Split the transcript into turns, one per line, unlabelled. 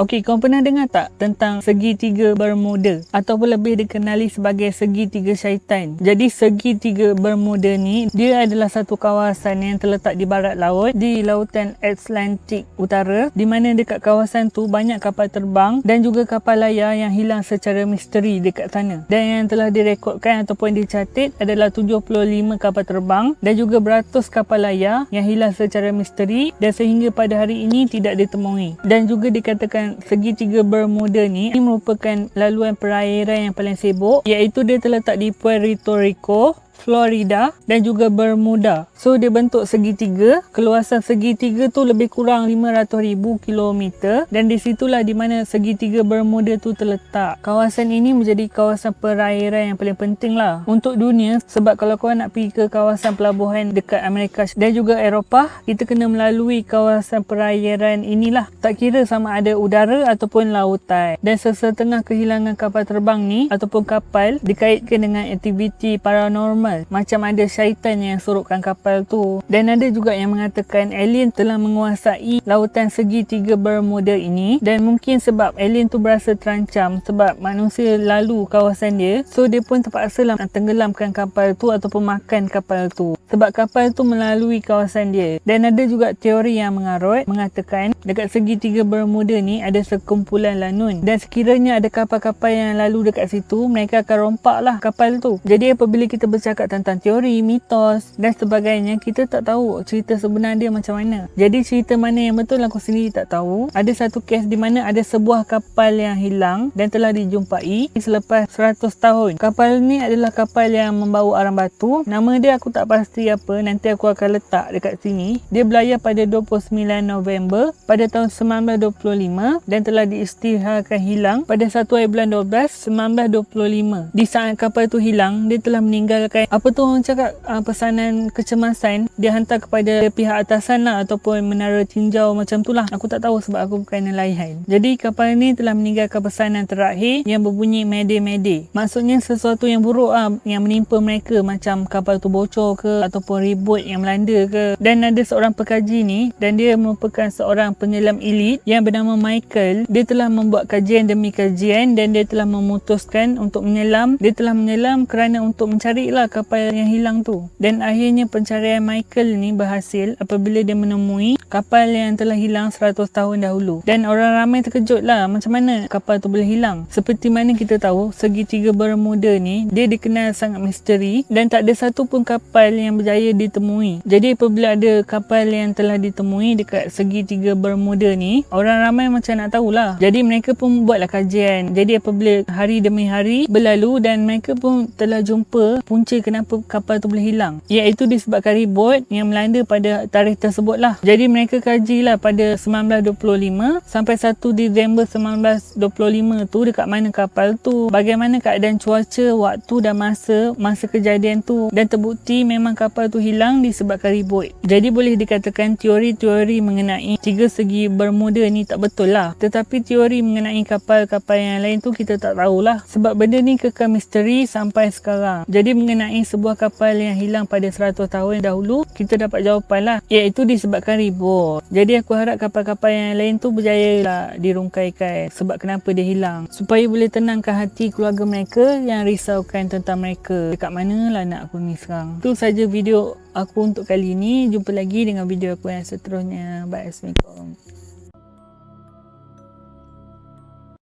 Okey, kau pernah dengar tak tentang segitiga Bermuda ataupun lebih dikenali sebagai segitiga syaitan? Jadi segitiga Bermuda ni dia adalah satu kawasan yang terletak di barat laut di lautan Atlantik Utara, di mana dekat kawasan tu banyak kapal terbang dan juga kapal layar yang hilang secara misteri dekat sana. Dan yang telah direkodkan ataupun dicatat adalah 75 kapal terbang dan juga beratus kapal layar yang hilang secara misteri dan sehingga pada hari ini tidak ditemui. Dan juga dikatakan segitiga Bermuda ni merupakan laluan perairan yang paling sibuk, iaitu dia terletak di Puerto Rico, Florida dan juga Bermuda. So dia bentuk segitiga. Keluasan segitiga tu lebih kurang 500,000 kilometer dan di situlah di mana segitiga Bermuda tu terletak. Kawasan ini menjadi kawasan perairan yang paling penting lah untuk dunia, sebab kalau kau nak pergi ke kawasan pelabuhan dekat Amerika dan juga Eropah, kita kena melalui kawasan perairan inilah. Tak kira sama ada udara ataupun lautan. Dan sesetengah kehilangan kapal terbang ni ataupun kapal dikaitkan dengan aktiviti paranormal, macam ada syaitan yang sorokkan kapal tu. Dan ada juga yang mengatakan alien telah menguasai lautan segitiga Bermuda ini, dan mungkin sebab alien tu berasa terancam sebab manusia lalu kawasan dia, so dia pun terpaksa lah tenggelamkan kapal tu ataupun makan kapal tu sebab kapal tu melalui kawasan dia. Dan ada juga teori yang mengarut mengatakan dekat segitiga Bermuda ni ada sekumpulan lanun, dan sekiranya ada kapal-kapal yang lalu dekat situ, mereka akan rompak lah kapal tu. Jadi apabila kita bercakap tentang teori, mitos dan sebagainya, kita tak tahu cerita sebenar dia macam mana. Jadi cerita mana yang betul aku sendiri tak tahu. Ada satu kes di mana ada sebuah kapal yang hilang dan telah dijumpai selepas 100 tahun. Kapal ni adalah kapal yang membawa arang batu. Nama dia aku tak pasti apa, nanti aku akan letak dekat sini. Dia berlayar pada 29 November pada tahun 1925 dan telah diisytiharkan hilang pada 1 bulan 12 1925. Di saat kapal tu hilang, dia telah meninggalkan apa tu orang cakap, pesanan kecemasan dia hantar kepada pihak atasan lah, ataupun menara tinjau macam tu lah. Aku tak tahu sebab aku bukan nelayan. Jadi kapal ni telah meninggalkan pesanan terakhir yang berbunyi Mayday Mayday. Maksudnya sesuatu yang buruk yang menimpa mereka, macam kapal tu bocor ke ataupun ribut yang melanda ke. Dan ada seorang pekaji ni, dan dia merupakan seorang penyelam elit yang bernama Michael. Dia telah membuat kajian demi kajian dan dia telah memutuskan untuk menyelam. Dia telah menyelam kerana untuk mencari lah kapal yang hilang tu. Dan akhirnya pencarian Michael ni berhasil apabila dia menemui kapal yang telah hilang 100 tahun dahulu. Dan orang ramai terkejut lah macam mana kapal tu boleh hilang. Seperti mana kita tahu, segitiga Bermuda ni dia dikenal sangat misteri dan tak ada satu pun kapal yang berjaya ditemui. Jadi apabila ada kapal yang telah ditemui dekat segitiga Bermuda ni, orang ramai macam nak tahulah. Jadi mereka pun buatlah kajian. Jadi apabila hari demi hari berlalu dan mereka pun telah jumpa punca kenapa kapal tu boleh hilang, iaitu disebabkan ribut yang melanda pada tarikh tersebut lah. Jadi mereka kajilah pada 1925 sampai 1 Disember 1925 tu dekat mana kapal tu, bagaimana keadaan cuaca, waktu dan masa kejadian tu, dan terbukti memang kapal tu hilang disebabkan ribut. Jadi boleh dikatakan teori-teori mengenai tiga segi Bermuda ni tak betul lah. Tetapi teori mengenai kapal-kapal yang lain tu kita tak tahulah, sebab benda ni kekal misteri sampai sekarang. Jadi mengenai sebuah kapal yang hilang pada 100 tahun dahulu, kita dapat jawapan lah, iaitu disebabkan ribut. Jadi aku harap kapal-kapal yang lain tu berjaya lah dirungkaikan sebab kenapa dia hilang, supaya boleh tenangkan hati keluarga mereka yang risaukan tentang mereka. Dekat mana lah anak aku ni sekarang. Itu saja video aku untuk kali ini. Jumpa lagi dengan video aku yang seterusnya. Bye. Assalamualaikum.